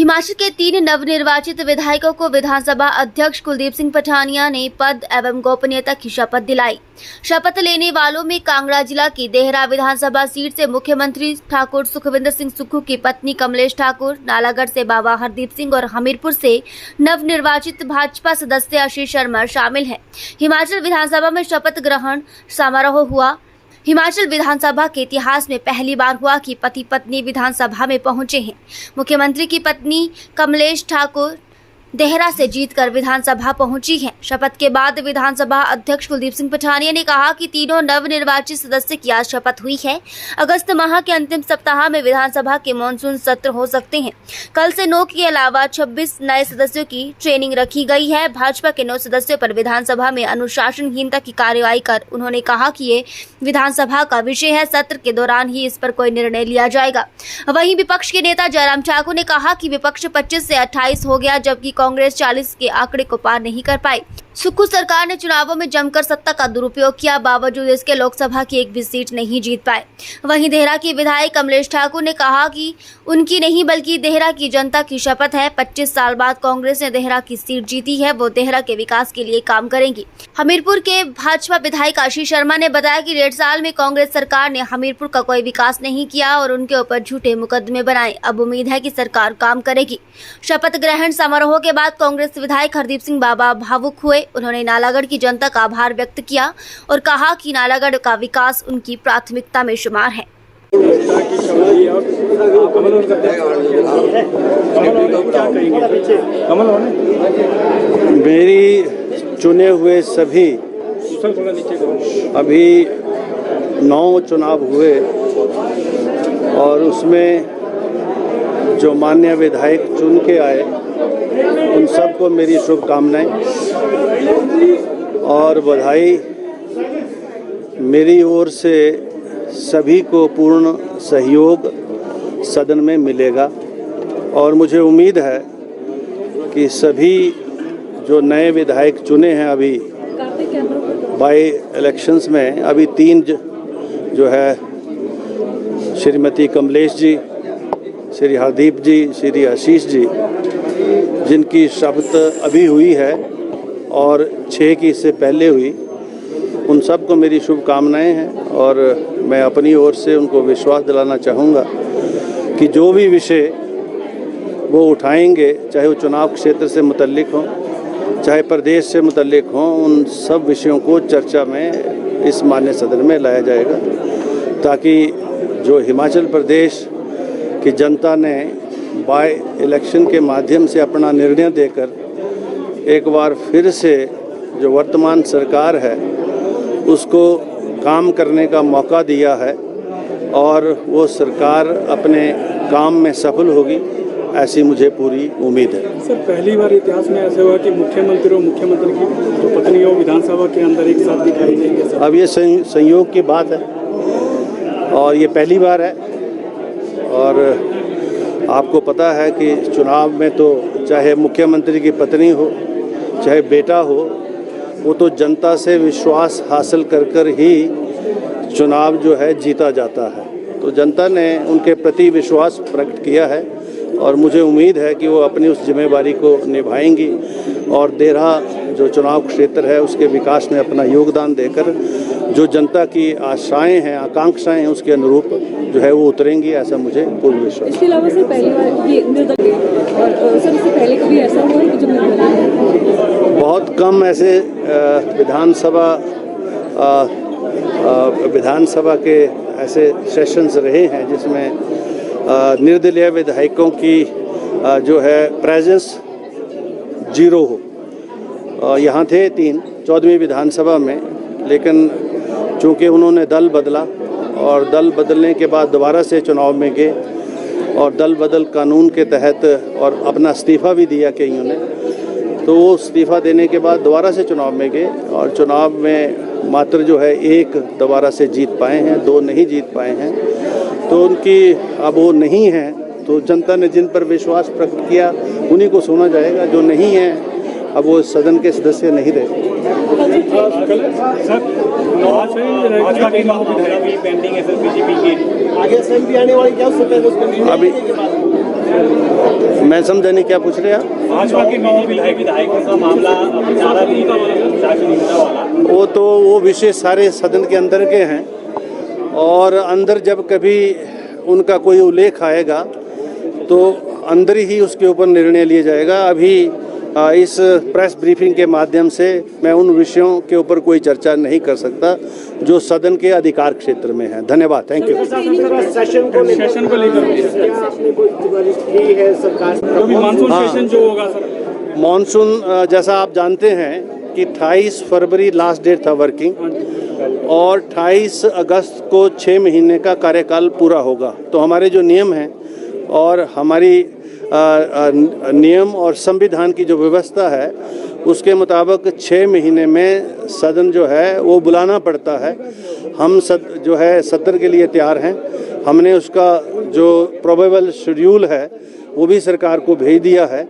हिमाचल के 3 नवनिर्वाचित विधायकों को विधानसभा अध्यक्ष कुलदीप सिंह पठानिया ने पद एवं गोपनीयता की शपथ दिलाई। शपथ लेने वालों में कांगड़ा जिला की देहरा विधानसभा सीट से मुख्यमंत्री ठाकुर सुखविंदर सिंह सुक्खू की पत्नी कमलेश ठाकुर, नालागढ़ से बाबा हरदीप सिंह और हमीरपुर से नवनिर्वाचित भाजपा सदस्य आशीष शर्मा शामिल हैं। हिमाचल विधानसभा में शपथ ग्रहण समारोह हुआ। हिमाचल विधानसभा के इतिहास में पहली बार हुआ कि पति पत्नी विधानसभा में पहुंचे हैं। मुख्यमंत्री की पत्नी कमलेश ठाकुर देहरा से जीतकर विधानसभा पहुंची हैं। शपथ के बाद विधानसभा अध्यक्ष कुलदीप सिंह पठानिया ने कहा कि तीनों नवनिर्वाचित सदस्य की आज शपथ हुई है। अगस्त माह के अंतिम सप्ताह में विधानसभा के मानसून सत्र हो सकते हैं। कल से 9 के अलावा 26 नए सदस्यों की ट्रेनिंग रखी गई है। भाजपा के 9 सदस्यों पर विधानसभा में अनुशासनहीनता की कार्रवाई कर उन्होंने कहा कि ये विधानसभा का विषय है, सत्र के दौरान ही इस पर कोई निर्णय लिया जाएगा। वहीं विपक्ष के नेता जयराम ठाकुर ने कहा कि विपक्ष 25 से 28 हो गया, जबकि कांग्रेस 40 के आंकड़े को पार नहीं कर पाई। सुक्खू सरकार ने चुनावों में जमकर सत्ता का दुरुपयोग किया, बावजूद इसके लोकसभा की एक भी सीट नहीं जीत पाए। वहीं देहरा की विधायक कमलेश ठाकुर ने कहा कि उनकी नहीं बल्कि देहरा की जनता की शपथ है। 25 साल बाद कांग्रेस ने देहरा की सीट जीती है, वो देहरा के विकास के लिए काम करेंगी। हमीरपुर के भाजपा विधायक आशीष शर्मा ने बताया कि 1.5 साल में कांग्रेस सरकार ने हमीरपुर का कोई विकास नहीं किया और उनके ऊपर झूठे मुकदमे बनाए। अब उम्मीद है कि सरकार काम करेगी। शपथ ग्रहण समारोह के बाद कांग्रेस विधायक हरदीप सिंह बाबा भावुक हुए। उन्होंने नालागढ़ की जनता का आभार व्यक्त किया और कहा कि नालागढ़ का विकास उनकी प्राथमिकता में शुमार है। मेरी चुने हुए सभी अभी 9 चुनाव हुए और उसमें जो माननीय विधायक चुन के आए उन सबको मेरी शुभकामनाएं और बधाई। मेरी ओर से सभी को पूर्ण सहयोग सदन में मिलेगा और मुझे उम्मीद है कि सभी जो नए विधायक चुने हैं अभी बाई इलेक्शंस में, अभी 3 जो है श्रीमती कमलेश जी, श्री हरदीप जी, श्री आशीष जी, जिनकी शपथ अभी हुई है और 6 की इससे पहले हुई, उन सबको मेरी शुभकामनाएं हैं और मैं अपनी ओर से उनको विश्वास दिलाना चाहूँगा कि जो भी विषय वो उठाएंगे, चाहे वो चुनाव क्षेत्र से मुतल्लिक हों, चाहे प्रदेश से मुतल्लिक हों, उन सब विषयों को चर्चा में इस मान्य सदन में लाया जाएगा, ताकि जो हिमाचल प्रदेश की जनता ने बाय इलेक्शन के माध्यम से अपना निर्णय देकर एक बार फिर से जो वर्तमान सरकार है उसको काम करने का मौका दिया है और वो सरकार अपने काम में सफल होगी, ऐसी मुझे पूरी उम्मीद है। सर, पहली बार इतिहास में ऐसा हुआ कि मुख्यमंत्री और मुख्यमंत्री की जो पत्नी हो विधानसभा के अंदर एक साथ दिखाई देंगे। अब ये संयोग की बात है और ये पहली बार है और आपको पता है कि चुनाव में तो चाहे मुख्यमंत्री की पत्नी हो चाहे बेटा हो, वो तो जनता से विश्वास हासिल कर ही चुनाव जो है जीता जाता है। तो जनता ने उनके प्रति विश्वास प्रकट किया है और मुझे उम्मीद है कि वो अपनी उस जिम्मेदारी को निभाएंगी और देहरा जो चुनाव क्षेत्र है उसके विकास में अपना योगदान देकर जो जनता की आशाएं हैं, आकांक्षाएं हैं, उसके अनुरूप जो है वो उतरेंगी, ऐसा मुझे पूर्ण विश्वास है। इसके अलावा सर पहली बार ये निर्दलीय और सर इससे पहले कभी ऐसा हुआ है कि जो निर्दलीय? बहुत कम ऐसे विधानसभा के ऐसे सेशंस रहे हैं जिसमें निर्दलीय विधायकों की जो है प्रेजेंस 0 हो। यहाँ थे 3 14वीं विधानसभा में, लेकिन चूँकि उन्होंने दल बदला और दल बदलने के बाद दोबारा से चुनाव में गए और दल बदल कानून के तहत और अपना इस्तीफ़ा भी दिया कईयों ने, तो वो इस्तीफ़ा देने के बाद दोबारा से चुनाव में गए और चुनाव में मात्र जो है 1 दोबारा से जीत पाए हैं, 2 नहीं जीत पाए हैं। तो उनकी अब वो नहीं हैं, तो जनता ने जिन पर विश्वास प्रकट किया उन्हीं को सुना जाएगा। जो नहीं है अब वो सदन के सदस्य नहीं रहे। मैं समझा नहीं, क्या पूछ रहे हैं आप? भाजपा के विधायकों का मामला विचाराधीन है, शासनहीनता वाला। वो विषय सारे सदन के अंदर के हैं, और अंदर जब कभी उनका कोई उल्लेख आएगा तो अंदर ही उसके ऊपर निर्णय लिया जाएगा। अभी इस प्रेस ब्रीफिंग के माध्यम से मैं उन विषयों के ऊपर कोई चर्चा नहीं कर सकता जो सदन के अधिकार क्षेत्र में है। धन्यवाद, थैंक यू। सेशन को लेकर आपने कोई गुजारिश की है सरकार से? मानसून सेशन जो होगा सर, मानसून जैसा आप जानते हैं कि 28 फरवरी लास्ट डेट था वर्किंग, और 28 अगस्त को 6 महीने का कार्यकाल पूरा होगा। तो हमारे जो नियम हैं और हमारी नियम और संविधान की जो व्यवस्था है उसके मुताबिक 6 महीने में सदन जो है वो बुलाना पड़ता है। हम जो है सत्र के लिए तैयार हैं। हमने उसका जो प्रोबेबल शेड्यूल है वो भी सरकार को भेज दिया है,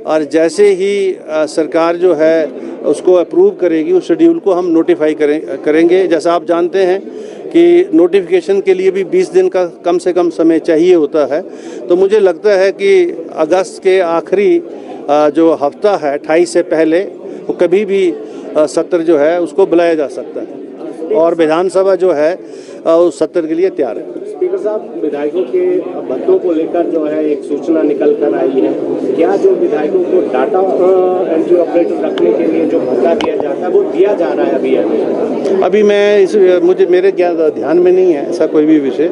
और जैसे ही सरकार जो है उसको अप्रूव करेगी उस शेड्यूल को हम नोटिफाई करेंगे। जैसा आप जानते हैं कि नोटिफिकेशन के लिए भी 20 दिन का कम से कम समय चाहिए होता है। तो मुझे लगता है कि अगस्त के आखिरी जो हफ्ता है 28 से पहले वो कभी भी सत्र जो है उसको बुलाया जा सकता है, और विधानसभा जो है उस सत्र के लिए तैयार है। स्पीकर साहब, विधायकों के भत्तों को लेकर जो है एक सूचना निकल कर आई है। क्या जो विधायकों को डाटा एंट्री ऑपरेटर रखने के लिए जो भत्ता दिया जाता है वो दिया जा रहा है? अभी मैं मेरे ध्यान में नहीं है ऐसा कोई भी विषय।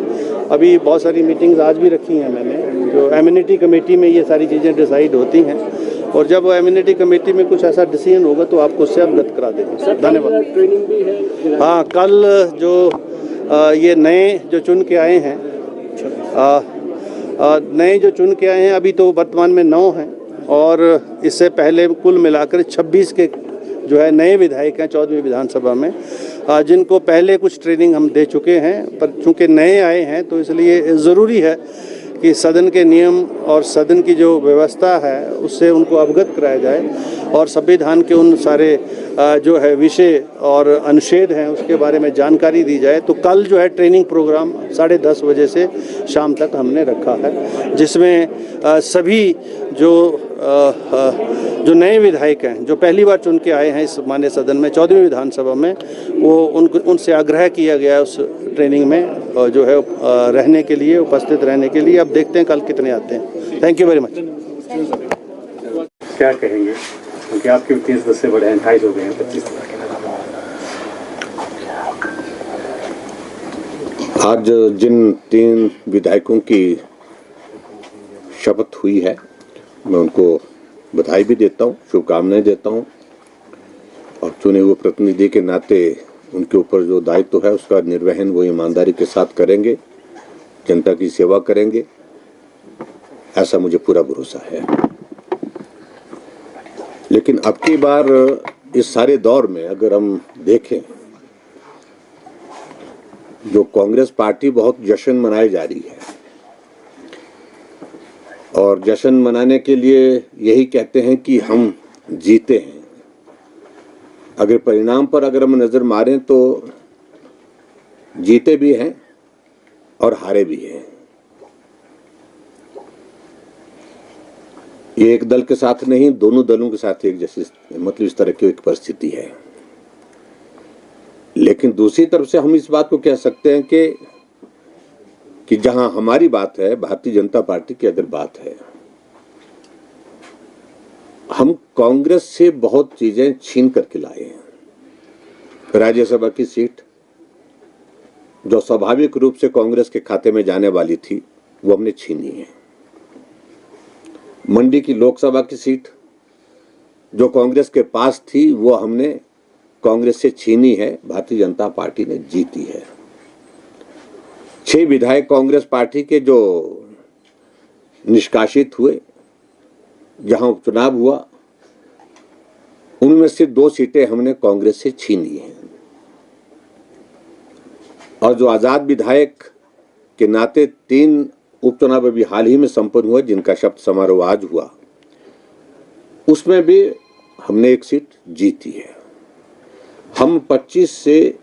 अभी बहुत सारी मीटिंग्स आज भी रखी हैं मैंने, जो एमिनिटी कमेटी में ये सारी चीज़ें डिसाइड होती हैं, और जब एमिनिटी कमेटी में कुछ ऐसा डिसीजन होगा तो आपको उससे अवगत करा देंगे। धन्यवाद। ट्रेनिंग भी है? हाँ, कल जो ये नए जो चुन के आए हैं, अभी तो वर्तमान में 9 हैं, और इससे पहले कुल मिलाकर 26 के जो है नए विधायक हैं 14वीं विधानसभा में, जिनको पहले कुछ ट्रेनिंग हम दे चुके हैं, पर चूँकि नए आए हैं तो इसलिए ज़रूरी है कि सदन के नियम और सदन की जो व्यवस्था है उससे उनको अवगत कराया जाए, और संविधान के उन सारे जो है विषय और अनुच्छेद हैं उसके बारे में जानकारी दी जाए। तो कल जो है ट्रेनिंग प्रोग्राम 10:30 बजे से शाम तक हमने रखा है, जिसमें सभी जो नए विधायक हैं जो पहली बार चुन के आए हैं इस माननीय सदन में 14वीं विधानसभा में, वो उनसे आग्रह किया गया है उस ट्रेनिंग में जो है रहने के लिए, उपस्थित रहने के लिए। अब देखते हैं कल कितने आते हैं। Thank you very much. क्या कहेंगे, क्योंकि आपके 30 बस से बड़े हैं, 28 हो गए हैं, 25। आज जिन 3 विधायकों की शपथ हुई है मैं उनको बधाई भी देता हूँ, शुभकामनाएं देता हूँ, और चुने हुए प्रतिनिधि के नाते उनके ऊपर जो दायित्व है उसका निर्वहन वो ईमानदारी के साथ करेंगे, जनता की सेवा करेंगे, ऐसा मुझे पूरा भरोसा है। लेकिन अब की बार इस सारे दौर में अगर हम देखें, जो कांग्रेस पार्टी बहुत जश्न मनाई जा रही है, और जश्न मनाने के लिए यही कहते हैं कि हम जीते हैं। अगर परिणाम पर अगर हम नजर मारें तो जीते भी हैं और हारे भी हैं। ये एक दल के साथ नहीं, दोनों दलों के साथ एक जैसी मतलब इस तरह की एक परिस्थिति है। लेकिन दूसरी तरफ से हम इस बात को कह सकते हैं कि जहां हमारी बात है, भारतीय जनता पार्टी की अगर बात है, हम कांग्रेस से बहुत चीजें छीन करके लाए हैं। राज्यसभा की सीट जो स्वाभाविक रूप से कांग्रेस के खाते में जाने वाली थी वो हमने छीनी है। मंडी की लोकसभा की सीट जो कांग्रेस के पास थी वो हमने कांग्रेस से छीनी है, भारतीय जनता पार्टी ने जीती है। 6 विधायक कांग्रेस पार्टी के जो निष्कासित हुए, जहां उपचुनाव हुआ, उनमें से 2 सीटें हमने कांग्रेस से छीनी हैं। और जो आजाद विधायक के नाते 3 उपचुनाव अभी हाल ही में संपन्न हुए, जिनका शपथ समारोह आज हुआ, उसमें भी हमने 1 सीट जीती है। हम 25 से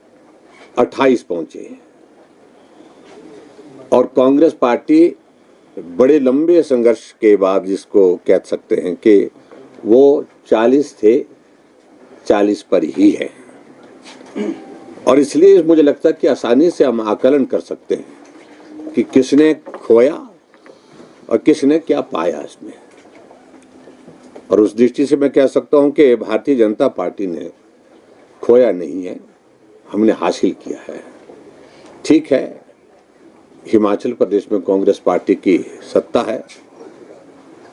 28 पहुंचे हैं, और कांग्रेस पार्टी बड़े लंबे संघर्ष के बाद जिसको कह सकते हैं कि वो 40 थे, 40 पर ही है। और इसलिए मुझे लगता है कि आसानी से हम आकलन कर सकते हैं कि किसने खोया और किसने क्या पाया इसमें। और उस दृष्टि से मैं कह सकता हूं कि भारतीय जनता पार्टी ने खोया नहीं है, हमने हासिल किया है। ठीक है, हिमाचल प्रदेश में कांग्रेस पार्टी की सत्ता है,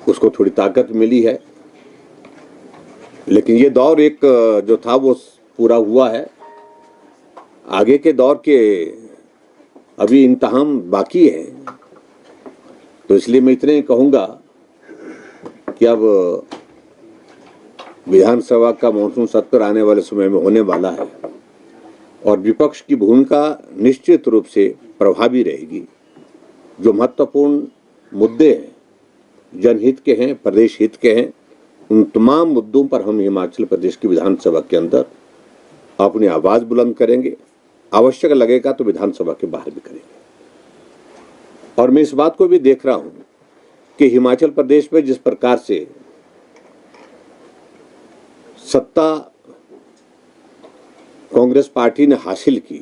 उसको थोड़ी ताकत मिली है, लेकिन ये दौर एक जो था वो पूरा हुआ है। आगे के दौर के अभी इंतहाम बाकी है। तो इसलिए मैं इतने ही कहूँगा कि अब विधानसभा का मॉनसून सत्र आने वाले समय में होने वाला है और विपक्ष की भूमिका निश्चित रूप से प्रभावी रहेगी। जो महत्वपूर्ण मुद्दे हैं, जनहित के हैं, प्रदेश हित के हैं, उन तमाम मुद्दों पर हम हिमाचल प्रदेश की विधानसभा के अंदर अपनी आवाज बुलंद करेंगे। आवश्यक लगेगा तो विधानसभा के बाहर भी करेंगे। और मैं इस बात को भी देख रहा हूं कि हिमाचल प्रदेश में जिस प्रकार से सत्ता कांग्रेस पार्टी ने हासिल की,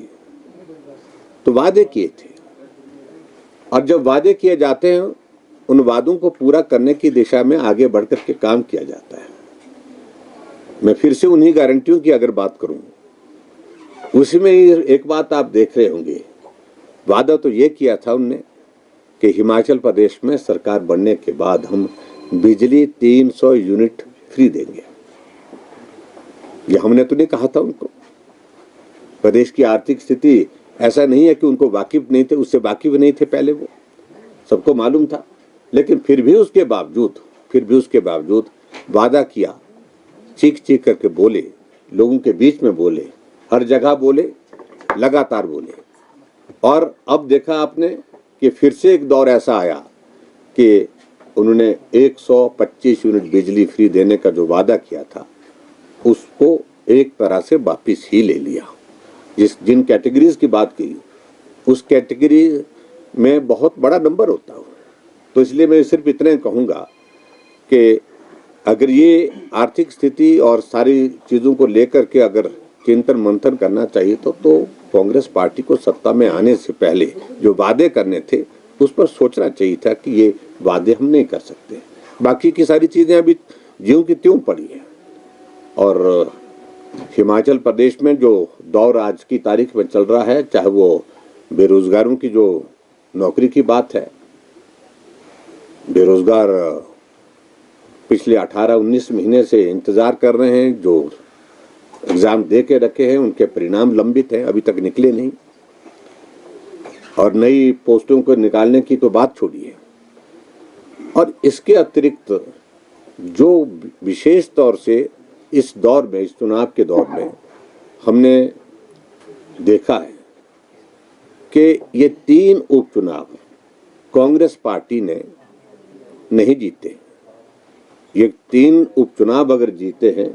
तो वादे किए थे, और जब वादे किए जाते हैं उन वादों को पूरा करने की दिशा में आगे बढ़कर के काम किया जाता है। मैं फिर से उन्हीं गारंटियों की अगर बात करूं, उसमें एक बात आप देख रहे होंगे, वादा तो ये किया था उनने कि हिमाचल प्रदेश में सरकार बनने के बाद हम बिजली 300 यूनिट फ्री देंगे। ये हमने तो नहीं कहा था उनको। प्रदेश की आर्थिक स्थिति ऐसा नहीं है कि उनको वाकिफ नहीं थे, उससे वाकिफ नहीं थे पहले, वो सबको मालूम था, लेकिन फिर भी उसके बावजूद वादा किया, चीख चीख करके बोले, लोगों के बीच में बोले, हर जगह बोले, लगातार बोले। और अब देखा आपने कि फिर से एक दौर ऐसा आया कि उन्होंने 125 यूनिट बिजली फ्री देने का जो वादा किया था उसको एक तरह से वापिस ही ले लिया। जिन कैटेगरीज की बात की, उस कैटेगरी में बहुत बड़ा नंबर होता है। तो इसलिए मैं सिर्फ इतने कहूँगा कि अगर ये आर्थिक स्थिति और सारी चीज़ों को लेकर के अगर चिंतन मंथन करना चाहिए तो कांग्रेस पार्टी को सत्ता में आने से पहले जो वादे करने थे उस पर सोचना चाहिए था कि ये वादे हम नहीं कर सकते। बाकी की सारी चीज़ें अभी ज्यों की त्यों पड़ी है। और हिमाचल प्रदेश में जो दौर आज की तारीख में चल रहा है, चाहे वो बेरोजगारों की जो नौकरी की बात है, बेरोजगार पिछले 18-19 महीने से इंतजार कर रहे हैं, जो एग्जाम दे के रखे हैं उनके परिणाम लंबित हैं, अभी तक निकले नहीं, और नई पोस्टों को निकालने की तो बात छोड़िए। और इसके अतिरिक्त जो विशेष तौर से इस दौर में, इस चुनाव के दौर में हमने देखा है कि ये 3 उपचुनाव कांग्रेस पार्टी ने नहीं जीते। ये 3 उपचुनाव अगर जीते हैं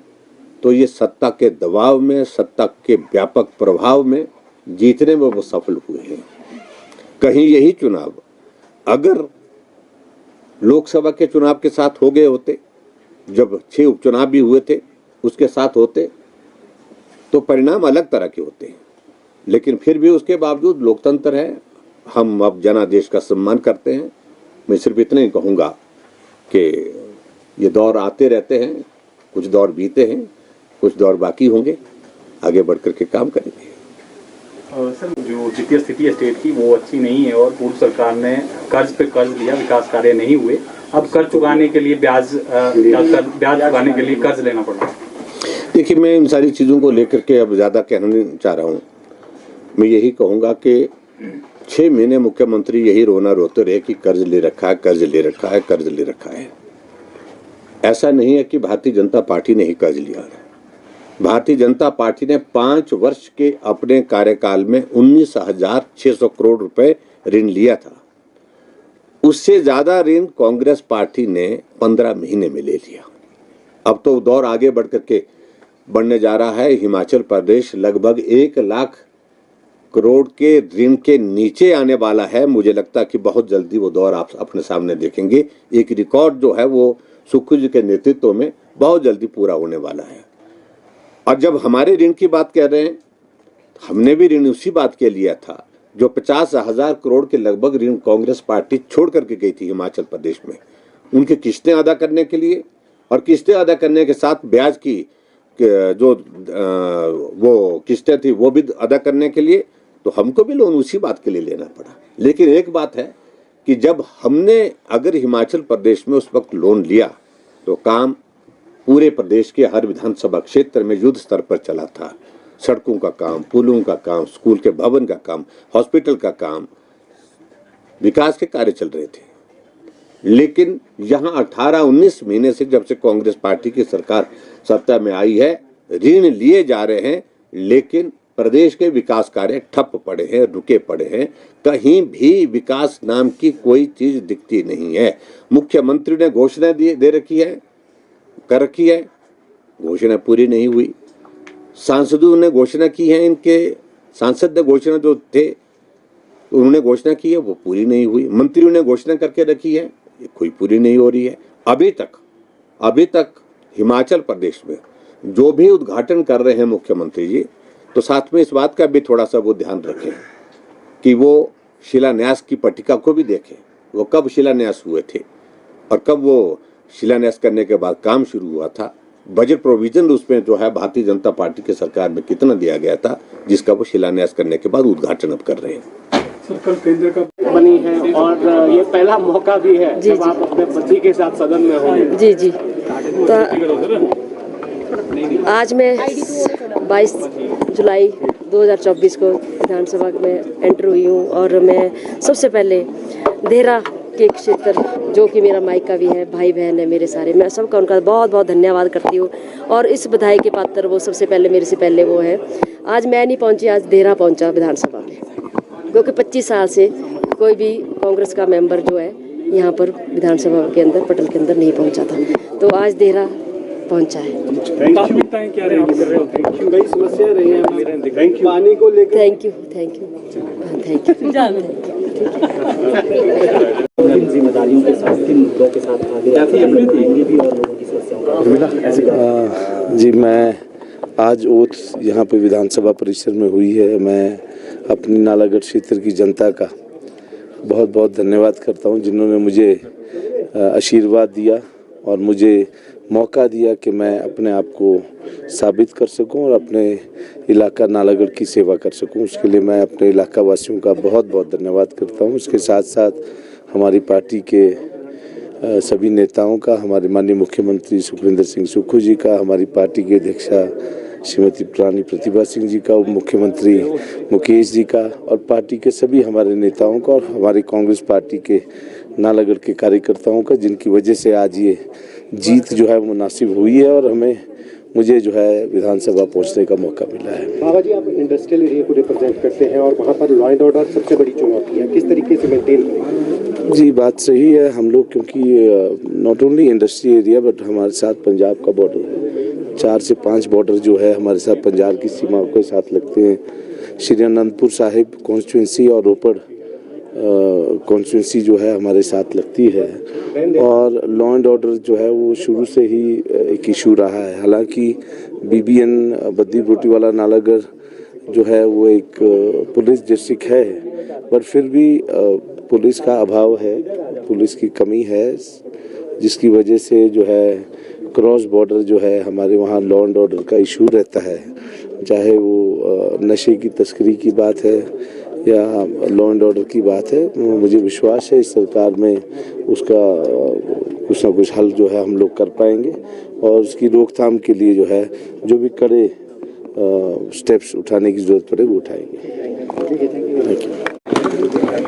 तो ये सत्ता के दबाव में, सत्ता के व्यापक प्रभाव में जीतने में वो सफल हुए हैं। कहीं यही चुनाव अगर लोकसभा के चुनाव के साथ हो गए होते, जब 6 उपचुनाव भी हुए थे उसके साथ होते, तो परिणाम अलग तरह के होते। लेकिन फिर भी उसके बावजूद लोकतंत्र है, हम अब जनादेश का सम्मान करते हैं। मैं सिर्फ इतना ही कहूँगा कि ये दौर आते रहते हैं, कुछ दौर बीते हैं, कुछ दौर बाकी होंगे, आगे बढ़ कर के काम करेंगे। सर, जो वित्तीय स्थिति है स्टेट की वो अच्छी नहीं है और पूर्व सरकार ने कर्ज पे कर्ज लिया, विकास कार्य नहीं हुए। अब कर्ज चुकाने के लिए ब्याज चुकाने के लिए कर्ज लेना पड़ रहा है। देखिए, मैं इन सारी चीज़ों को लेकर के अब ज़्यादा कहना नहीं चाह रहा हूँ। मैं यही कहूँगा कि 6 महीने मुख्यमंत्री यही रोना रोते रहे कि कर्ज ले रखा है, कर्ज ले रखा है, कर्ज ले रखा है। ऐसा नहीं है कि भारतीय जनता पार्टी ने ही कर्ज लिया है। भारतीय जनता पार्टी ने 5 वर्ष के अपने कार्यकाल में 19,600 करोड़ रुपए ऋण लिया था। उससे ज्यादा ऋण कांग्रेस पार्टी ने 15 महीने में ले लिया। अब तो दौर आगे बढ़ करके बढ़ने जा रहा है। हिमाचल प्रदेश लगभग 1 लाख करोड़ के ऋण के नीचे आने वाला है। मुझे लगता है कि बहुत जल्दी वो दौर आप अपने सामने देखेंगे। एक रिकॉर्ड जो है वो सुक्खू जी के नेतृत्व में बहुत जल्दी पूरा होने वाला है। और जब हमारे ऋण की बात कर रहे हैं, हमने भी ऋण उसी बात के लिया था जो 50,000 करोड़ के लगभग ऋण कांग्रेस पार्टी छोड़ करके गई थी हिमाचल प्रदेश में, उनकी किस्तें अदा करने के लिए, और किस्तें अदा करने के साथ ब्याज की जो वो किस्तें थी वो भी अदा करने के लिए, तो हमको भी लोन उसी बात के लिए लेना पड़ा। लेकिन एक बात है कि जब हमने अगर हिमाचल प्रदेश में उस वक्त लोन लिया तो काम पूरे प्रदेश के हर विधानसभा क्षेत्र में युद्ध स्तर पर चला था। सड़कों का काम, पुलों का काम, स्कूल के भवन का काम, हॉस्पिटल का काम, विकास के कार्य चल रहे थे। लेकिन यहाँ 18-19 महीने से जब से कांग्रेस पार्टी की सरकार सत्ता में आई है, ऋण लिए जा रहे हैं, लेकिन प्रदेश के विकास कार्य ठप पड़े हैं, रुके पड़े हैं। कहीं भी विकास नाम की कोई चीज दिखती नहीं है। मुख्यमंत्री ने घोषणा दे रखी है, कर रखी है, घोषणा पूरी नहीं हुई। सांसदों ने घोषणा की है, इनके सांसद ने घोषणा जो थे उन्होंने घोषणा की है वो पूरी नहीं हुई। मंत्रियों ने घोषणा करके रखी है, ये कोई पूरी नहीं हो रही है। अभी तक हिमाचल प्रदेश में जो भी उद्घाटन कर रहे हैं मुख्यमंत्री जी, तो साथ में इस बात का भी थोड़ा सा वो ध्यान रखें कि वो शिलान्यास की पट्टिका को भी देखें, वो कब शिलान्यास हुए थे और कब वो शिलान्यास करने के बाद काम शुरू हुआ था। बजट प्रोविजन उसमें जो है भारतीय जनता पार्टी की सरकार में कितना दिया गया था, जिसका वो शिलान्यास करने के बाद उद्घाटन अब कर रहे हैं। कल केंद्र का बनी है और ये पहला मौका भी है जब आप अपने पति के साथ सदन में होंगे। जी जी, तो आज मैं 22 जुलाई 2024 को विधानसभा में एंटर हुई हूँ और मैं सबसे पहले देहरा के क्षेत्र जो कि मेरा मायका भी है, भाई बहन है मेरे सारे, मैं सबका उनका बहुत बहुत धन्यवाद करती हूँ। और इस बधाई के पात्र वो सबसे पहले मेरे से पहले वो है। आज मैं नहीं पहुँची, आज देहरा पहुँचा विधानसभा में, क्योंकि 25 साल से कोई भी कांग्रेस का मेंबर जो है यहाँ पर विधानसभा के अंदर पटल के अंदर नहीं पहुँचा था, तो आज देहरा पहुँचा है। प्राथमिकताएं क्या रहेंगी? कई समस्याएं रही हैं पानी को लेकर। थैंक यू जिम्मेदारियों के साथ किन मुद्दों के साथ आगे बढ़ेंगे भी और लोगों की समस्याओं जी, मैं आज ओथ यहाँ पे विधानसभा परिसर में हुई है। मैं अपनी नालागढ़ क्षेत्र की जनता का बहुत बहुत धन्यवाद करता हूँ, जिन्होंने मुझे आशीर्वाद दिया और मुझे मौका दिया कि मैं अपने आप को साबित कर सकूं और अपने इलाका नालागढ़ की सेवा कर सकूं। उसके लिए मैं अपने इलाका वासियों का बहुत बहुत धन्यवाद करता हूं। उसके साथ साथ हमारी पार्टी के सभी नेताओं का, हमारे माननीय मुख्यमंत्री सुखविंदर सिंह सुक्खू जी का, हमारी पार्टी की अध्यक्षा श्रीमती रानी प्रतिभा सिंह जी का, उप मुख्यमंत्री मुकेश जी का और पार्टी के सभी हमारे नेताओं का और हमारी कांग्रेस पार्टी के नालागढ़ के कार्यकर्ताओं का, जिनकी वजह से आज ये जीत जो है मुनासिब हुई है और मुझे जो है विधानसभा पहुंचने का मौका मिला है। बाबा जी, आप इंडस्ट्रियल एरिया को रिप्रेजेंट करते हैं और वहाँ पर लॉ एंड ऑर्डर सबसे बड़ी चुनौती है, किस तरीके से मेंटेन करें? जी, बात सही है। हम लोग क्योंकि not only industry area but हमारे साथ पंजाब का बॉर्डर है, 4 से 5 बॉर्डर जो है हमारे साथ पंजाब की सीमा के साथ लगते हैं। श्री अनंतपुर साहिब कॉन्स्टिट्यूंसी और रोपड़ कॉन्स्टिट्यूंसी जो है हमारे साथ लगती है और लॉ एंड ऑर्डर जो है वो शुरू से ही एक इशू रहा है। हालांकि BBN बद्दी बूटीवाला नालागढ़ जो है वो एक पुलिस डिस्ट्रिक्ट है, पर फिर भी पुलिस का अभाव है, पुलिस की कमी है, जिसकी वजह से जो है क्रॉस बॉर्डर जो है हमारे वहाँ लॉ एंड ऑर्डर का इशू रहता है। चाहे वो नशे की तस्करी की बात है या लॉ एंड ऑर्डर की बात है, मुझे विश्वास है इस सरकार में उसका कुछ ना कुछ हल जो है हम लोग कर पाएंगे और उसकी रोकथाम के लिए जो है जो भी कड़े स्टेप्स उठाने की जरूरत पड़े वो उठाएंगे।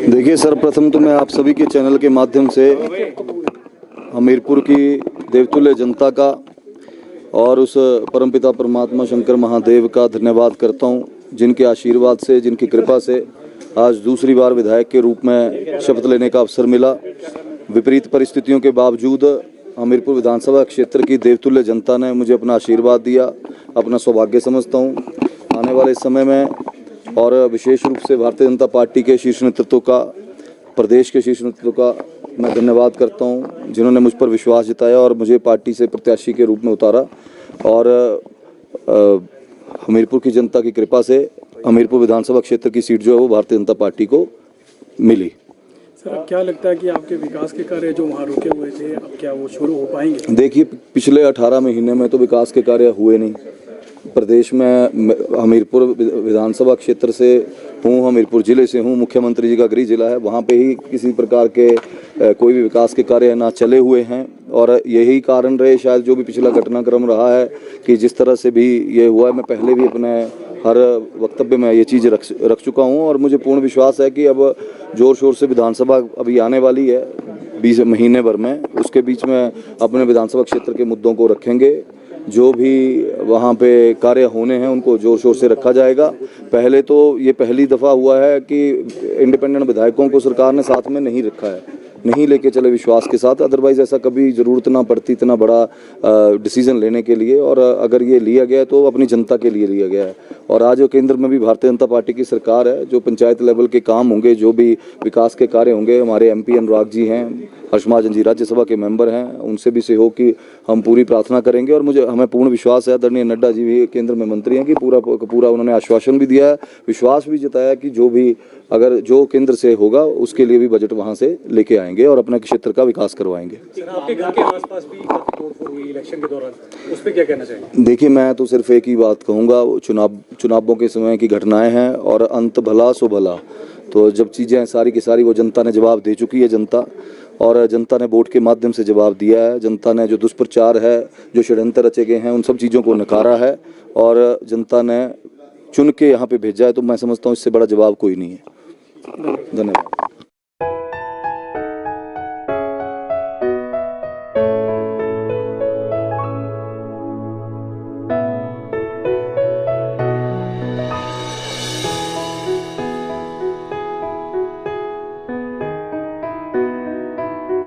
देखिए, सर्वप्रथम तो मैं आप सभी के चैनल के माध्यम से हमीरपुर की देवतुल्य जनता का और उस परमपिता परमात्मा शंकर महादेव का धन्यवाद करता हूं, जिनके आशीर्वाद से, जिनकी कृपा से आज दूसरी बार विधायक के रूप में शपथ लेने का अवसर मिला। विपरीत परिस्थितियों के बावजूद हमीरपुर विधानसभा क्षेत्र की देवतुल्य जनता ने मुझे अपना आशीर्वाद दिया, अपना सौभाग्य समझता हूं। आने वाले समय में और विशेष रूप से भारतीय जनता पार्टी के शीर्ष नेतृत्व का, प्रदेश के शीर्ष नेतृत्व का मैं धन्यवाद करता हूं, जिन्होंने मुझ पर विश्वास जताया और मुझे पार्टी से प्रत्याशी के रूप में उतारा। और हमीरपुर की जनता की कृपा से हमीरपुर विधानसभा क्षेत्र की सीट जो है वो भारतीय जनता पार्टी को मिली। सर, अब क्या लगता है कि आपके विकास के कार्य जो वहाँ रुके हुए थे, अब क्या वो शुरू हो पाएंगे? देखिए, पिछले 18 महीने में तो विकास के कार्य हुए नहीं। प्रदेश में हमीरपुर विधानसभा क्षेत्र से हूँ, हमीरपुर जिले से हूँ, मुख्यमंत्री जी का गृह जिला है, वहाँ पे ही किसी प्रकार के कोई भी विकास के कार्य ना चले हुए हैं। और यही कारण रहे शायद जो भी पिछला घटनाक्रम रहा है कि जिस तरह से भी ये हुआ है। मैं पहले भी अपने हर वक्तव्य में ये चीज़ रख चुका हूँ और मुझे पूर्ण विश्वास है कि अब ज़ोर शोर से विधानसभा अभी आने वाली है 20 महीने भर में, उसके बीच में अपने विधानसभा क्षेत्र के मुद्दों को रखेंगे। जो भी वहाँ पे कार्य होने हैं उनको जोर शोर से रखा जाएगा। पहले तो ये पहली दफ़ा हुआ है कि इंडिपेंडेंट विधायकों को सरकार ने साथ में नहीं रखा है, नहीं लेके चले विश्वास के साथ। अदरवाइज़ ऐसा कभी ज़रूरत ना पड़ती इतना बड़ा डिसीजन लेने के लिए, और अगर ये लिया गया तो अपनी जनता के लिए लिया गया है। और आज केंद्र में भी भारतीय जनता पार्टी की सरकार है। जो पंचायत लेवल के काम होंगे, जो भी विकास के कार्य होंगे, हमारे MP अनुराग जी हैं, हर्ष महाजन जी राज्यसभा के मेंबर हैं, उनसे भी सहयोग की हम पूरी प्रार्थना करेंगे। और हमें पूर्ण विश्वास है, आदरणीय नड्डा जी भी केंद्र में मंत्री हैं, कि पूरा उन्होंने आश्वासन भी दिया है, विश्वास भी जताया कि जो केंद्र से होगा उसके लिए भी बजट वहाँ से लेके आएंगे और अपने क्षेत्र का विकास करवाएंगे। आपके घर के आसपास भी तोड़फोड़ हुई इलेक्शन के दौरान, उस पर क्या कहना चाहिए? देखिए, मैं तो सिर्फ एक ही बात कहूँगा, चुनावों के समय की घटनाएं हैं और अंत भला सो भला। तो जब चीज़ें सारी की सारी वो जनता ने जवाब दे चुकी है, और जनता ने वोट के माध्यम से जवाब दिया है। जनता ने जो दुष्प्रचार है, जो षड्यंत्र रचे गए हैं, उन सब चीज़ों को नकारा है और जनता ने चुन के यहाँ पे भेजा है। तो मैं समझता हूँ इससे बड़ा जवाब कोई नहीं है। धन्यवाद।